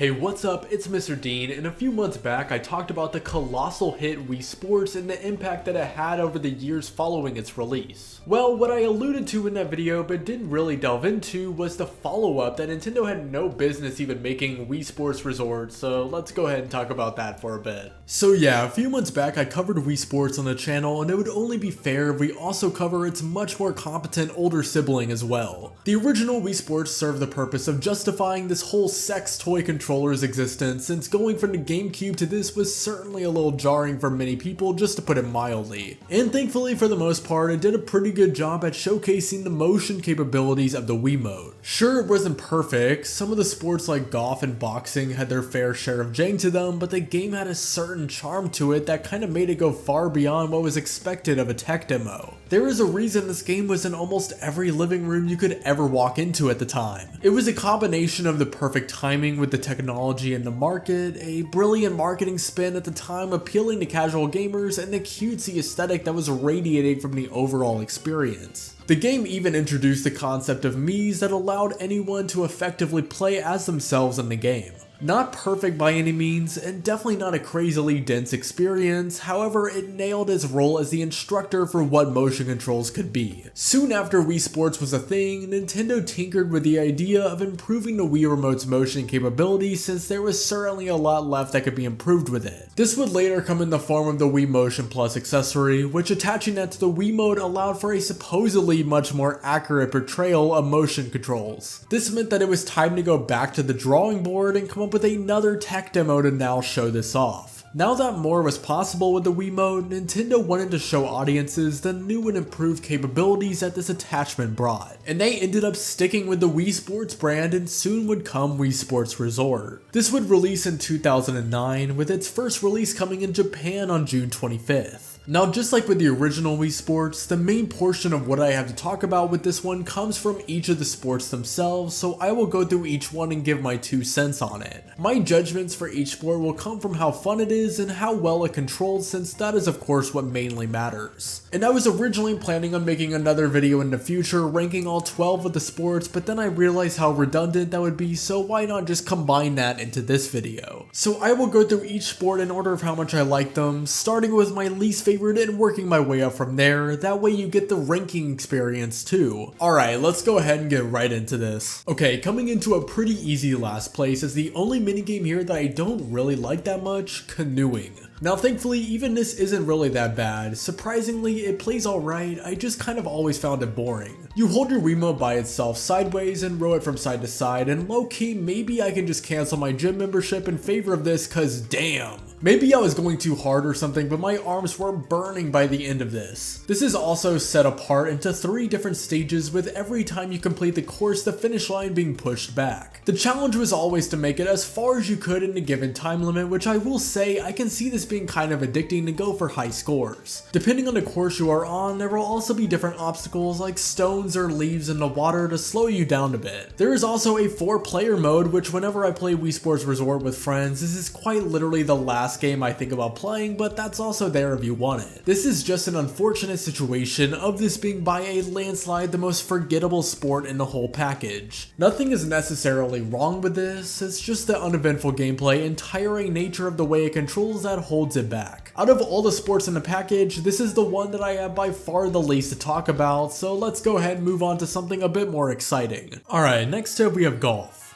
Hey, what's up? It's Mr. Dean, and a few months back I talked about the colossal hit Wii Sports and the impact that it had over the years following its release. Well, what I alluded to in that video but didn't really delve into was the follow-up that Nintendo had no business even making Wii Sports Resort, so let's go ahead and talk about that for a bit. So yeah, a few months back I covered Wii Sports on the channel, and it would only be fair if we also cover its much more competent older sibling as well. The original Wii Sports served the purpose of justifying this whole sex toy controller's existence, since going from the GameCube to this was certainly a little jarring for many people, just to put it mildly. And thankfully for the most part, it did a pretty good job at showcasing the motion capabilities of the Wiimote. Sure, it wasn't perfect, some of the sports like golf and boxing had their fair share of jank to them, but the game had a certain charm to it that kind of made it go far beyond what was expected of a tech demo. There is a reason this game was in almost every living room you could ever walk into at the time. It was a combination of the perfect timing with the technology in the market, a brilliant marketing spin at the time appealing to casual gamers, and the cutesy aesthetic that was radiating from the overall experience. The game even introduced the concept of Miis that allowed anyone to effectively play as themselves in the game. Not perfect by any means, and definitely not a crazily dense experience, however it nailed its role as the instructor for what motion controls could be. Soon after Wii Sports was a thing, Nintendo tinkered with the idea of improving the Wii Remote's motion capabilities, since there was certainly a lot left that could be improved with it. This would later come in the form of the Wii Motion Plus accessory, which attaching that to the Wiimote allowed for a supposedly much more accurate portrayal of motion controls. This meant that it was time to go back to the drawing board and come up with another tech demo to now show this off. Now that more was possible with the Wiimote, Nintendo wanted to show audiences the new and improved capabilities that this attachment brought, and they ended up sticking with the Wii Sports brand, and soon would come Wii Sports Resort. This would release in 2009, with its first release coming in Japan on June 25th. Now, just like with the original Wii Sports, the main portion of what I have to talk about with this one comes from each of the sports themselves, so I will go through each one and give my 2 cents on it. My judgments for each sport will come from how fun it is and how well it controls, since that is of course what mainly matters. And I was originally planning on making another video in the future ranking all 12 of the sports, but then I realized how redundant that would be, so why not just combine that into this video. So I will go through each sport in order of how much I like them, starting with my least favorite and working my way up from there. That way you get the ranking experience too. Alright, let's go ahead and get right into this. Okay, coming into a pretty easy last place is the only minigame here that I don't really like that much, Canoeing. Now thankfully even this isn't really that bad. Surprisingly it plays alright, I just kind of always found it boring. You hold your Wiimote by itself sideways and row it from side to side, and low-key maybe I can just cancel my gym membership in favor of this, cause damn. Maybe I was going too hard or something, but my arms were burning by the end of this. This is also set apart into 3 different stages, with every time you complete the course the finish line being pushed back. The challenge was always to make it as far as you could in a given time limit, which I will say I can see this being kind of addicting to go for high scores. Depending on the course you are on, there will also be different obstacles like stones or leaves in the water to slow you down a bit. There is also a 4-player mode, which whenever I play Wii Sports Resort with friends, this is quite literally the last game I think about playing, but that's also there if you want it. This is just an unfortunate situation of this being by a landslide the most forgettable sport in the whole package. Nothing is necessarily wrong with this, it's just the uneventful gameplay and tiring nature of the way it controls that holds it back. Out of all the sports in the package, this is the one that I have by far the least to talk about, so let's go ahead and move on to something a bit more exciting. Alright, next up we have golf.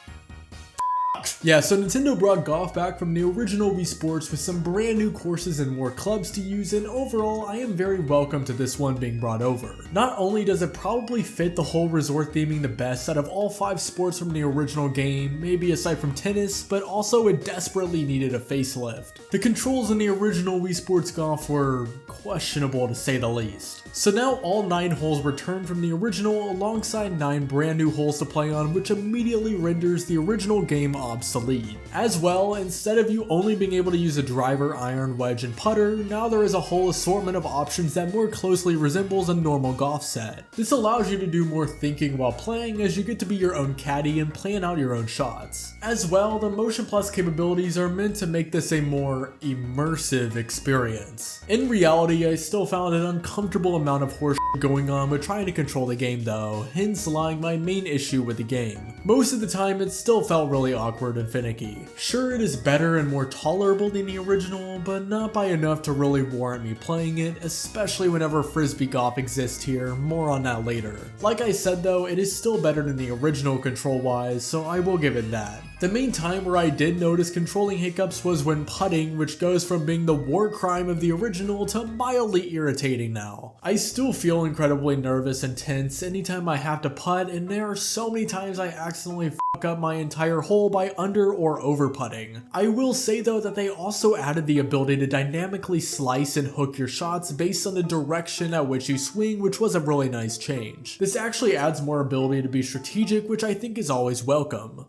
Yeah, so Nintendo brought golf back from the original Wii Sports with some brand new courses and more clubs to use, and overall I am very welcome to this one being brought over. Not only does it probably fit the whole resort theming the best out of all 5 sports from the original game, maybe aside from tennis, but also it desperately needed a facelift. The controls in the original Wii Sports Golf were questionable to say the least. So now all 9 holes return from the original alongside 9 brand new holes to play on, which immediately renders the original game obsolete. As well, instead of you only being able to use a driver, iron, wedge, and putter, now there is a whole assortment of options that more closely resembles a normal golf set. This allows you to do more thinking while playing, as you get to be your own caddy and plan out your own shots. As well, the Motion Plus capabilities are meant to make this a more immersive experience. In reality, I still found an uncomfortable amount of horse going on with trying to control the game though, hence lying my main issue with the game. Most of the time it still felt really awkward awkward and finicky. Sure, it is better and more tolerable than the original, but not by enough to really warrant me playing it, especially whenever Frisbee golf exists here. More on that later. Like I said though, it is still better than the original control-wise, so I will give it that. The main time where I did notice controlling hiccups was when putting, which goes from being the war crime of the original to mildly irritating now. I still feel incredibly nervous and tense anytime I have to putt, and there are so many times I accidentally fuck up my entire hole by under or over putting. I will say though that they also added the ability to dynamically slice and hook your shots based on the direction at which you swing, which was a really nice change. This actually adds more ability to be strategic, which I think is always welcome.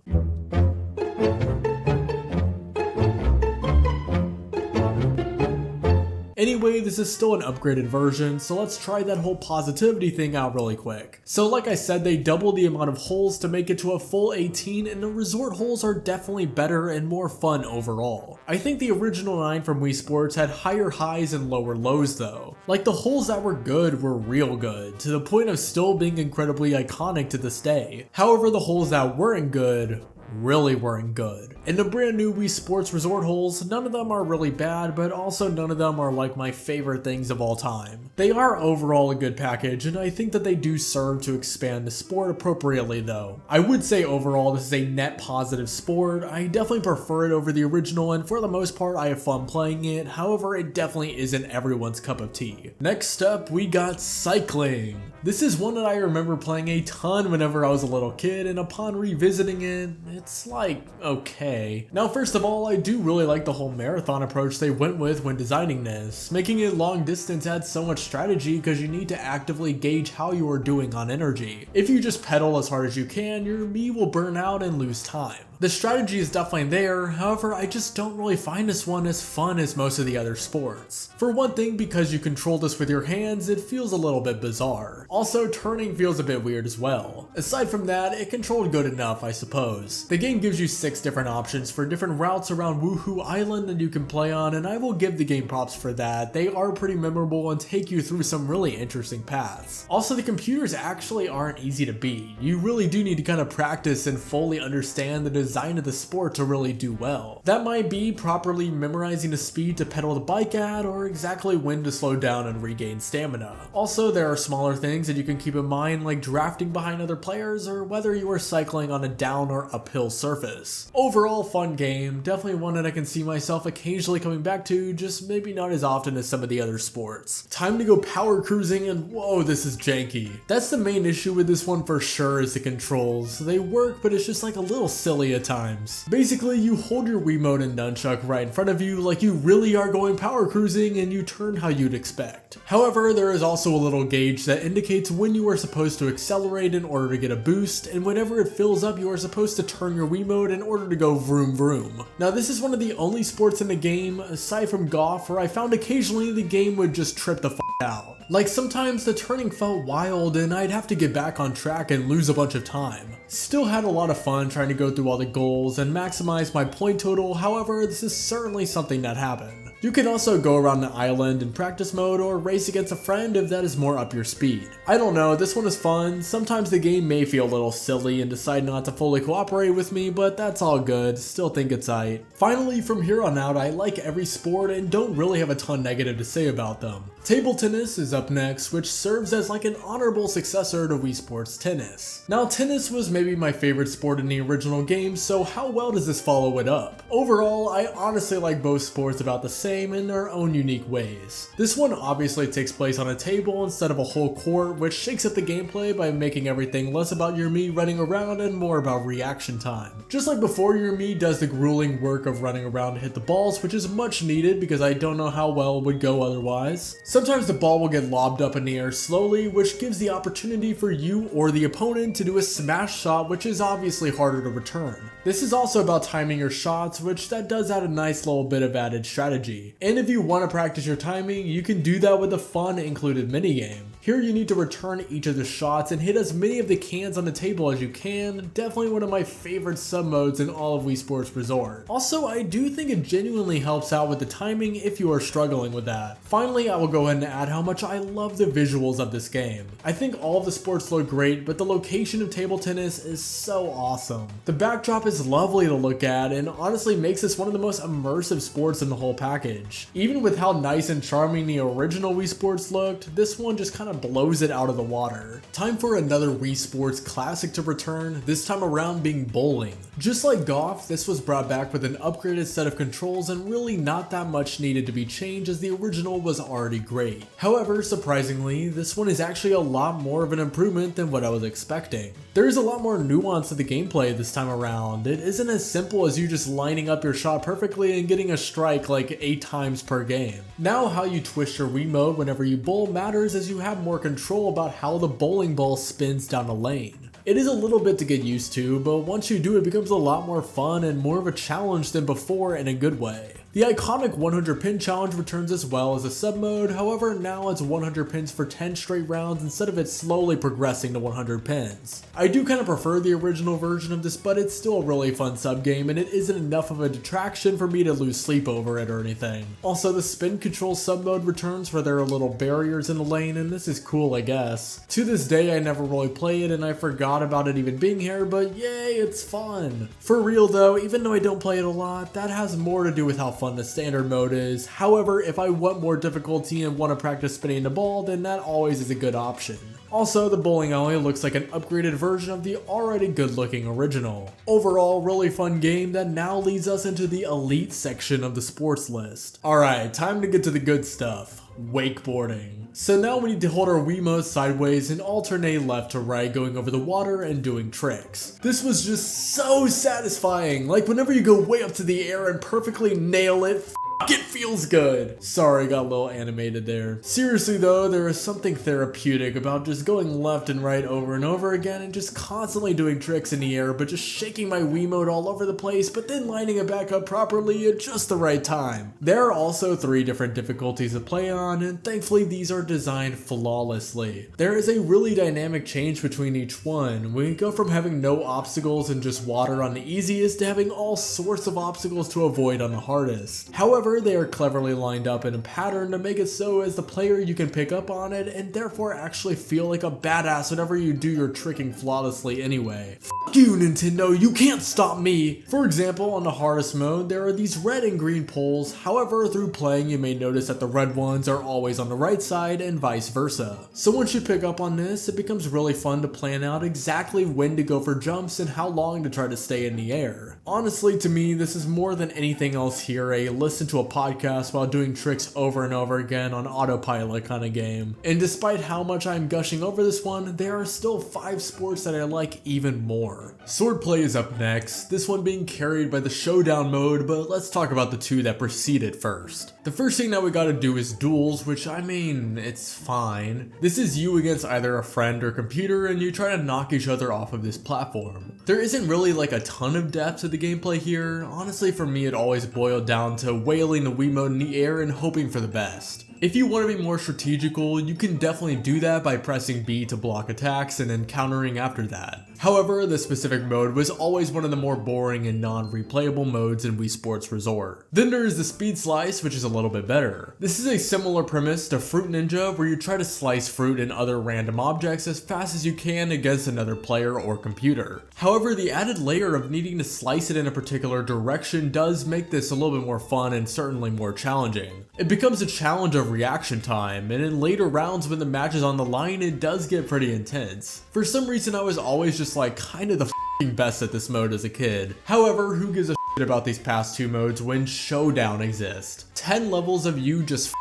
Anyway, this is still an upgraded version, so let's try that whole positivity thing out really quick. So like I said, they doubled the amount of holes to make it to a full 18, and the resort holes are definitely better and more fun overall. I think the original 9 from Wii Sports had higher highs and lower lows though. Like the holes that were good were real good, to the point of still being incredibly iconic to this day. However, the holes that weren't good really weren't good. In the brand new Wii Sports Resort holes, none of them are really bad, but also none of them are like my favorite things of all time. They are overall a good package, and I think that they do serve to expand the sport appropriately though. I would say overall this is a net positive sport. I definitely prefer it over the original, and for the most part I have fun playing it. However, it definitely isn't everyone's cup of tea. Next up, we got cycling. This is one that I remember playing a ton whenever I was a little kid, and upon revisiting it, it's like, okay. Now first of all, I do really like the whole marathon approach they went with when designing this. Making it long distance adds so much strategy because you need to actively gauge how you are doing on energy. If you just pedal as hard as you can, your Mii will burn out and lose time. The strategy is definitely there, however I just don't really find this one as fun as most of the other sports. For one thing, because you control this with your hands, it feels a little bit bizarre. Also, turning feels a bit weird as well. Aside from that, it controlled good enough, I suppose. The game gives you 6 different options for different routes around Woohoo Island that you can play on, and I will give the game props for that. They are pretty memorable and take you through some really interesting paths. Also, the computers actually aren't easy to beat. You really do need to kind of practice and fully understand the design of the sport to really do well. That might be properly memorizing the speed to pedal the bike at, or exactly when to slow down and regain stamina. Also, there are smaller things that you can keep in mind, like drafting behind other players or whether you are cycling on a down or uphill surface. Overall, fun game, definitely one that I can see myself occasionally coming back to, just maybe not as often as some of the other sports. Time to go power cruising, and whoa, this is janky. That's the main issue with this one for sure, is the controls. They work, but it's just like a little silly at times. Basically, you hold your Wiimote and nunchuck right in front of you like you really are going power cruising, and you turn how you'd expect. However, there is also a little gauge that indicates when you are supposed to accelerate in order to get a boost, and whenever it fills up you are supposed to turn your Wiimote in order to go vroom vroom. Now this is one of the only sports in the game, aside from golf, where I found occasionally the game would just trip the f*** out. Like sometimes the turning felt wild and I'd have to get back on track and lose a bunch of time. Still had a lot of fun trying to go through all the goals and maximize my point total, however this is certainly something that happened. You can also go around the island in practice mode or race against a friend if that is more up your speed. I don't know, this one is fun. Sometimes the game may feel a little silly and decide not to fully cooperate with me, but that's all good, still think it's aight. Finally, from here on out, I like every sport and don't really have a ton negative to say about them. Table tennis is up next, which serves as like an honorable successor to Wii Sports Tennis. Now tennis was maybe my favorite sport in the original game, so how well does this follow it up? Overall, I honestly like both sports about the same in their own unique ways. This one obviously takes place on a table instead of a whole court, which shakes up the gameplay by making everything less about your Mii running around and more about reaction time. Just like before, your Mii does the grueling work of running around to hit the balls, which is much needed because I don't know how well it would go otherwise. Sometimes the ball will get lobbed up in the air slowly, which gives the opportunity for you or the opponent to do a smash shot, which is obviously harder to return. This is also about timing your shots, which that does add a nice little bit of added strategy. And if you want to practice your timing, you can do that with a fun included minigame. Here you need to return each of the shots and hit as many of the cans on the table as you can. Definitely one of my favorite sub-modes in all of Wii Sports Resort. Also, I do think it genuinely helps out with the timing if you are struggling with that. Finally, I will go ahead and add how much I love the visuals of this game. I think all of the sports look great, but the location of table tennis is so awesome. The backdrop is lovely to look at and honestly makes this one of the most immersive sports in the whole package. Even with how nice and charming the original Wii Sports looked, this one just kind of blows it out of the water. Time for another Wii Sports classic to return, this time around being bowling. Just like golf, this was brought back with an upgraded set of controls and really not that much needed to be changed as the original was already great. However, surprisingly, this one is actually a lot more of an improvement than what I was expecting. There is a lot more nuance to the gameplay this time around. It isn't as simple as you just lining up your shot perfectly and getting a strike like 8 times per game. Now how you twist your Wiimote whenever you bowl matters as you have more control about how the bowling ball spins down a lane. It is a little bit to get used to, but once you do it becomes a lot more fun and more of a challenge than before in a good way. The iconic 100 pin challenge returns as well as a sub mode, however now it's 100 pins for 10 straight rounds instead of it slowly progressing to 100 pins. I do kind of prefer the original version of this, but it's still a really fun sub game and it isn't enough of a detraction for me to lose sleep over it or anything. Also, the spin control sub mode returns where there are little barriers in the lane and this is cool, I guess. To this day I never really play it and I forgot about it even being here, but yay, it's fun. For real though, even though I don't play it a lot, that has more to do with how fun the standard mode is. However, if I want more difficulty and want to practice spinning the ball, then that always is a good option. Also, the bowling alley looks like an upgraded version of the already good looking original. Overall, really fun game that now leads us into the elite section of the sports list. Alright, time to get to the good stuff. Wakeboarding. So now we need to hold our Wiimote sideways and alternate left to right going over the water and doing tricks. This was just so satisfying, like whenever you go way up to the air and perfectly nail it, it feels good. Sorry, got a little animated there. Seriously though, there is something therapeutic about just going left and right over and over again and just constantly doing tricks in the air but just shaking my Wiimote all over the place but then lining it back up properly at just the right time. There are also 3 different difficulties to play on and thankfully these are designed flawlessly. There is a really dynamic change between each one. We go from having no obstacles and just water on the easiest to having all sorts of obstacles to avoid on the hardest. However, they are cleverly lined up in a pattern to make it so as the player you can pick up on it and therefore actually feel like a badass whenever you do your tricking flawlessly anyway. F you Nintendo, you can't stop me! For example, on the hardest mode, there are these red and green poles, however through playing you may notice that the red ones are always on the right side and vice versa. So once you pick up on this, it becomes really fun to plan out exactly when to go for jumps and how long to try to stay in the air. Honestly, to me, this is more than anything else here a listen to a podcast while doing tricks over and over again on autopilot kind of game. And despite how much I'm gushing over this one, there are still 5 sports that I like even more. Swordplay is up next, this one being carried by the showdown mode, but let's talk about the 2 that precede it first. The first thing that we gotta do is duels, which I mean, it's fine. This is you against either a friend or computer and you try to knock each other off of this platform. There isn't really like a ton of depth to the gameplay here. Honestly, for me it always boiled down to wailing the Wiimote in the air and hoping for the best. If you want to be more strategical, you can definitely do that by pressing B to block attacks and then countering after that. However, this specific mode was always one of the more boring and non-replayable modes in Wii Sports Resort. Then there is the Speed Slice, which is a little bit better. This is a similar premise to Fruit Ninja, where you try to slice fruit and other random objects as fast as you can against another player or computer. However, the added layer of needing to slice it in a particular direction does make this a little bit more fun and certainly more challenging. It becomes a challenge of reaction time, and in later rounds when the match is on the line, it does get pretty intense. For some reason, I was always just like kind of the best at this mode as a kid. However, who gives a shit about these past 2 modes when Showdown exists? 10 levels of you just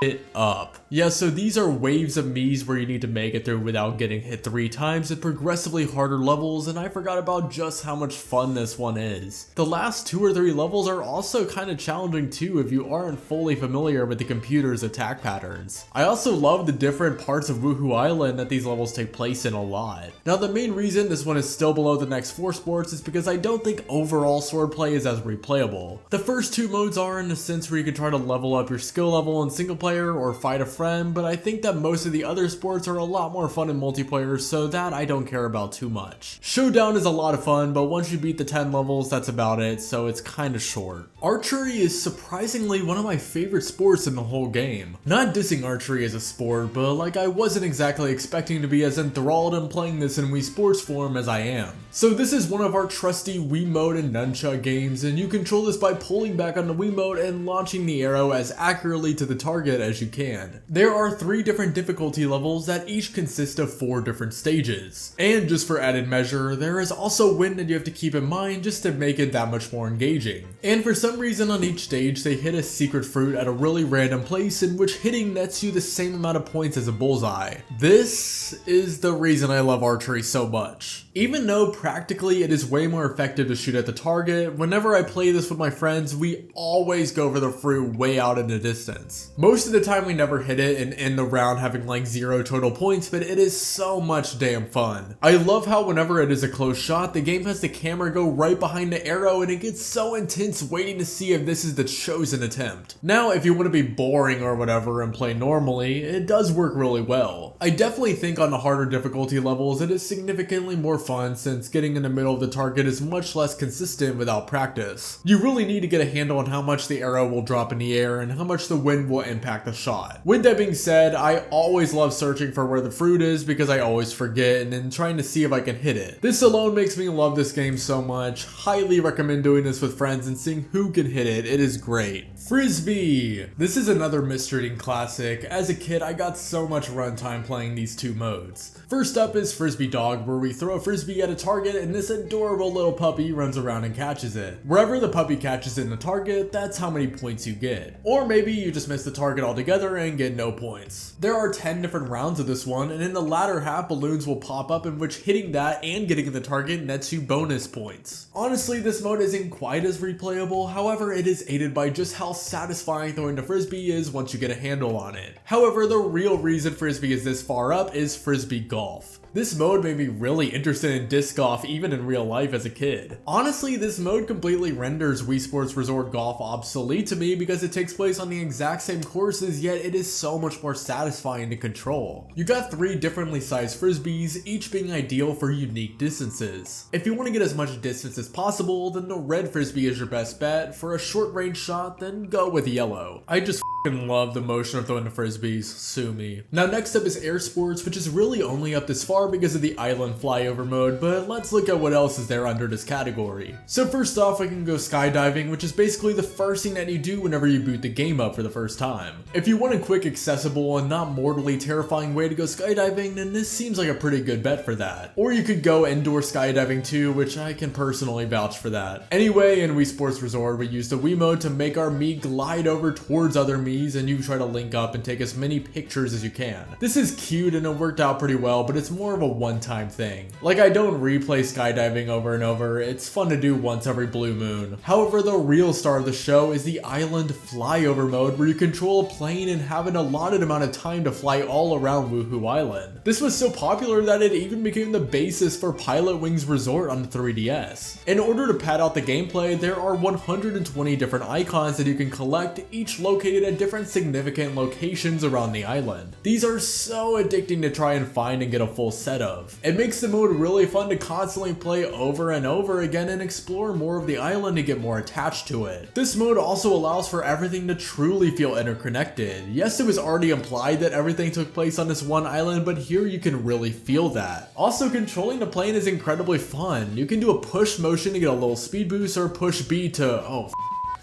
it up. Yeah, so these are waves of me's where you need to make it through without getting hit 3 times at progressively harder levels, and I forgot about just how much fun this one is. The last 2 or 3 levels are also kind of challenging too if you aren't fully familiar with the computer's attack patterns. I also love the different parts of Woohoo Island that these levels take place in a lot. Now the main reason this one is still below the next 4 sports is because I don't think overall Swordplay is as replayable. The first 2 modes are in a sense where you can try to level up your skill level in single player player or fight a friend, but I think that most of the other sports are a lot more fun in multiplayer, so that I don't care about too much. Showdown is a lot of fun, but once you beat the 10 levels, that's about it, so it's kinda short. Archery is surprisingly one of my favorite sports in the whole game. Not dissing archery as a sport, but like I wasn't exactly expecting to be as enthralled in playing this in Wii Sports form as I am. So this is one of our trusty Wiimote and nunchuck games, and you control this by pulling back on the Wiimote and launching the arrow as accurately to the target as you can. There are 3 different difficulty levels that each consist of 4 different stages. And just for added measure, there is also wind that you have to keep in mind just to make it that much more engaging. And for some reason on each stage they hit a secret fruit at a really random place in which hitting nets you the same amount of points as a bullseye. This is the reason I love archery so much. Even though practically it is way more effective to shoot at the target, whenever I play this with my friends, we always go for the fruit way out in the distance. Most of the time we never hit it and end the round having like 0 total points, but it is so much damn fun. I love how whenever it is a close shot, the game has the camera go right behind the arrow and it gets so intense waiting to see if this is the chosen attempt. Now, if you want to be boring or whatever and play normally, it does work really well. I definitely think on the harder difficulty levels it is significantly more fun since getting in the middle of the target is much less consistent without practice. You really need to get a handle on how much the arrow will drop in the air and how much the wind will impact the shot. With that being said, I always love searching for where the fruit is because I always forget and then trying to see if I can hit it. This alone makes me love this game so much. Highly recommend doing this with friends and seeing who can hit it. It is great. Frisbee! This is another mystery eating classic. As a kid, I got so much runtime playing these 2 modes. First up is Frisbee Dog, where we throw a frisbee at a target and this adorable little puppy runs around and catches it. Wherever the puppy catches it in the target, that's how many points you get. Or maybe you just miss the target altogether and get no points. There are 10 different rounds of this one, and in the latter half, balloons will pop up in which hitting that and getting the target nets you bonus points. Honestly, this mode isn't quite as replayable, however it is aided by just how satisfying throwing the Frisbee is once you get a handle on it. However, the real reason Frisbee is this far up is Frisbee Golf. This mode made me really interested in disc golf even in real life as a kid. Honestly, this mode completely renders Wii Sports Resort Golf obsolete to me because it takes place on the exact same courses, yet it is so much more satisfying to control. You got 3 differently sized Frisbees, each being ideal for unique distances. If you want to get as much distance as possible, then the red Frisbee is your best bet. For a short range shot, then go with yellow. I just love the motion of throwing the Frisbees, sue me. Now next up is Air Sports, which is really only up this far because of the island flyover mode, but let's look at what else is there under this category. So first off, I can go skydiving, which is basically the first thing that you do whenever you boot the game up for the first time. If you want a quick, accessible, and not mortally terrifying way to go skydiving, then this seems like a pretty good bet for that. Or you could go indoor skydiving too, which I can personally vouch for that. Anyway, in Wii Sports Resort, we use the Wiimote to make our Mii glide over towards other Miis, and you try to link up and take as many pictures as you can. This is cute and it worked out pretty well, but it's more of a one-time thing. Like, I don't replay skydiving over and over, it's fun to do once every blue moon. However, the real star of the show is the island flyover mode, where you control a plane and have an allotted amount of time to fly all around Woohoo Island. This was so popular that it even became the basis for Pilot Wings Resort on the 3DS. In order to pad out the gameplay, there are 120 different icons that you can collect, each located at different significant locations around the island. These are so addicting to try and find and get a full set of. It makes the mode really fun to constantly play over and over again and explore more of the island to get more attached to it. This mode also allows for everything to truly feel interconnected. Yes, it was already implied that everything took place on this one island, but here you can really feel that. Also, controlling the plane is incredibly fun. You can do a push motion to get a little speed boost or push B to,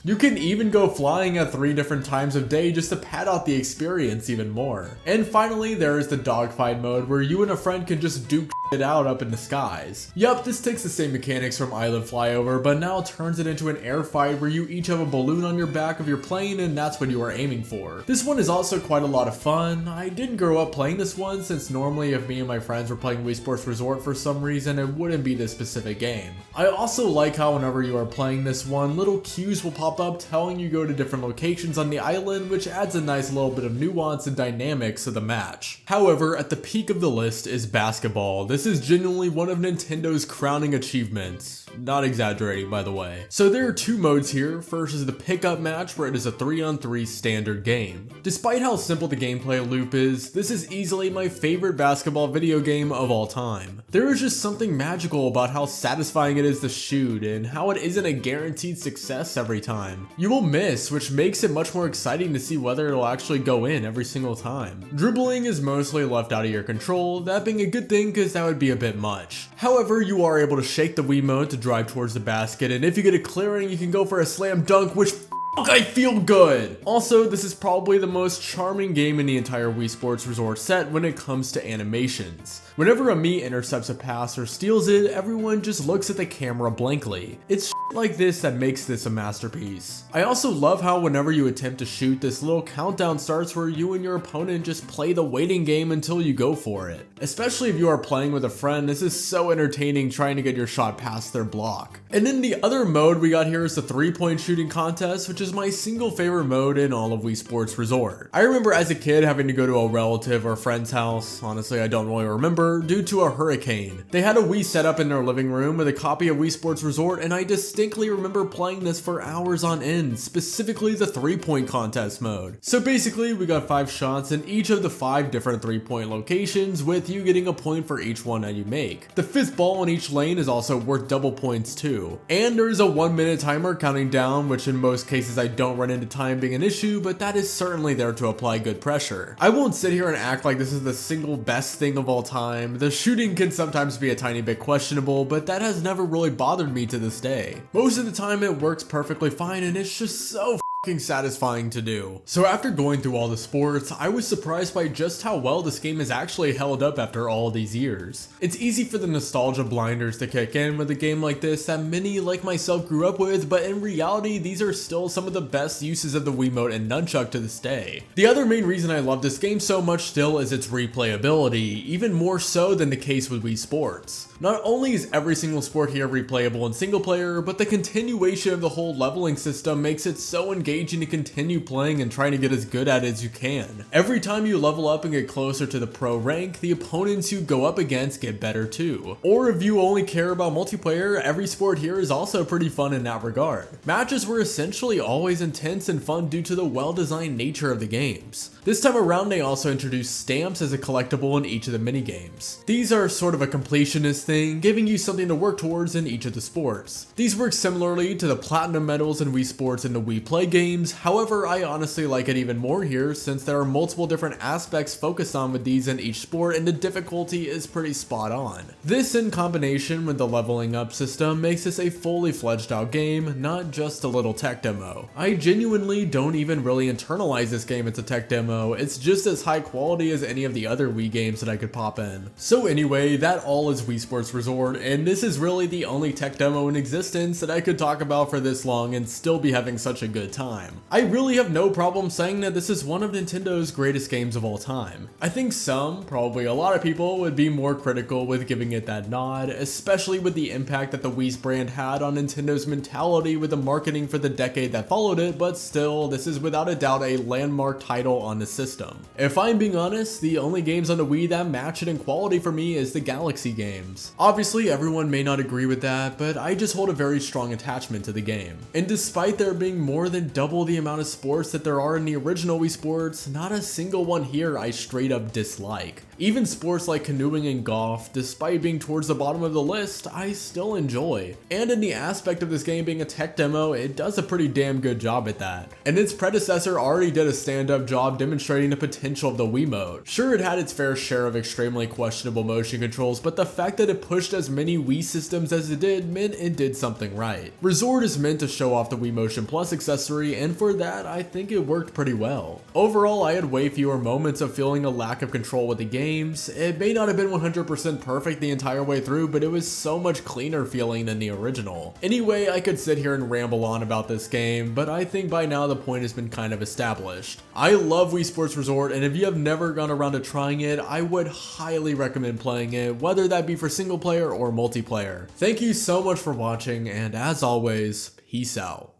you can even go flying at 3 different times of day just to pad out the experience even more. And finally, there is the dogfight mode, where you and a friend can just duke it out up in the skies. Yup, this takes the same mechanics from Island Flyover, but now turns it into an air fight where you each have a balloon on your back of your plane, and that's what you are aiming for. This one is also quite a lot of fun. I didn't grow up playing this one, since normally if me and my friends were playing Wii Sports Resort for some reason, it wouldn't be this specific game. I also like how whenever you are playing this one, little cues will pop up telling you go to different locations on the island, which adds a nice little bit of nuance and dynamics to the match. However, at the peak of the list is basketball. this is genuinely one of Nintendo's crowning achievements. Not exaggerating, by the way. So there are two modes here. First is the pickup match, where it is a 3-on-3 standard game. Despite how simple the gameplay loop is, this is easily my favorite basketball video game of all time. There is just something magical about how satisfying it is to shoot, and how it isn't a guaranteed success every time. You will miss, which makes it much more exciting to see whether it'll actually go in every single time. Dribbling is mostly left out of your control, that being a good thing because that would be a bit much. However, you are able to shake the Wiimote to drive towards the basket, and if you get a clearing, you can go for a slam dunk, which I feel good! Also, this is probably the most charming game in the entire Wii Sports Resort set when it comes to animations. Whenever a Mii intercepts a pass or steals it, everyone just looks at the camera blankly. It's like this that makes this a masterpiece. I also love how whenever you attempt to shoot, this little countdown starts where you and your opponent just play the waiting game until you go for it. Especially if you are playing with a friend, this is so entertaining trying to get your shot past their block. And then the other mode we got here is the 3-point shooting contest, which is my single favorite mode in all of Wii Sports Resort. I remember as a kid having to go to a relative or friend's house, honestly I don't really remember, due to a hurricane. They had a Wii set up in their living room with a copy of Wii Sports Resort, and I distinctly remember playing this for hours on end, specifically the 3-point contest mode. So basically we got 5 shots in each of the 5 different 3-point locations, with you getting a point for each one that you make. The 5th ball in each lane is also worth double points too. And there is a 1-minute timer counting down, which in most cases I don't run into time being an issue, but that is certainly there to apply good pressure. I won't sit here and act like this is the single best thing of all time. The shooting can sometimes be a tiny bit questionable, but that has never really bothered me to this day. Most of the time it works perfectly fine, and it's just so satisfying to do. So after going through all the sports, I was surprised by just how well this game has actually held up after all these years. It's easy for the nostalgia blinders to kick in with a game like this that many like myself grew up with, but in reality these are still some of the best uses of the Wiimote and nunchuck to this day. The other main reason I love this game so much still is its replayability, even more so than the case with Wii Sports. Not only is every single sport here replayable in single player, but the continuation of the whole leveling system makes it so engaging to continue playing and trying to get as good at it as you can. Every time you level up and get closer to the pro rank, the opponents you go up against get better too. Or if you only care about multiplayer, every sport here is also pretty fun in that regard. Matches were essentially always intense and fun due to the well-designed nature of the games. This time around they also introduced stamps as a collectible in each of the minigames. These are sort of a completionist thing, giving you something to work towards in each of the sports. These work similarly to the platinum medals in Wii Sports and the Wii Play games, however I honestly like it even more here since there are multiple different aspects focused on with these in each sport and the difficulty is pretty spot on. This in combination with the leveling up system makes this a fully fledged out game, not just a little tech demo. I genuinely don't even really internalize this game as a tech demo, it's just as high quality as any of the other Wii games that I could pop in. So anyway, that all is Wii Sports Resort, and this is really the only tech demo in existence that I could talk about for this long and still be having such a good time. I really have no problem saying that this is one of Nintendo's greatest games of all time. I think some, probably a lot of people, would be more critical with giving it that nod, especially with the impact that the Wii's brand had on Nintendo's mentality with the marketing for the decade that followed it, but still, this is without a doubt a landmark title on the system. If I'm being honest, the only games on the Wii that match it in quality for me is the Galaxy games. Obviously, everyone may not agree with that, but I just hold a very strong attachment to the game. And despite there being more than double the amount of sports that there are in the original Wii Sports, not a single one here I straight up dislike. Even sports like canoeing and golf, despite being towards the bottom of the list, I still enjoy. And in the aspect of this game being a tech demo, it does a pretty damn good job at that. And its predecessor already did a stand-up job demonstrating the potential of the Wiimote. Sure, it had its fair share of extremely questionable motion controls, but the fact that it pushed as many Wii systems as it did meant it did something right. Resort is meant to show off the Wii Motion Plus accessory, and for that, I think it worked pretty well. Overall, I had way fewer moments of feeling a lack of control with the game. It may not have been 100% perfect the entire way through, but it was so much cleaner feeling than the original. Anyway, I could sit here and ramble on about this game, but I think by now the point has been kind of established. I love Wii Sports Resort, and if you have never gone around to trying it, I would highly recommend playing it, whether that be for single player or multiplayer. Thank you so much for watching, and as always, peace out.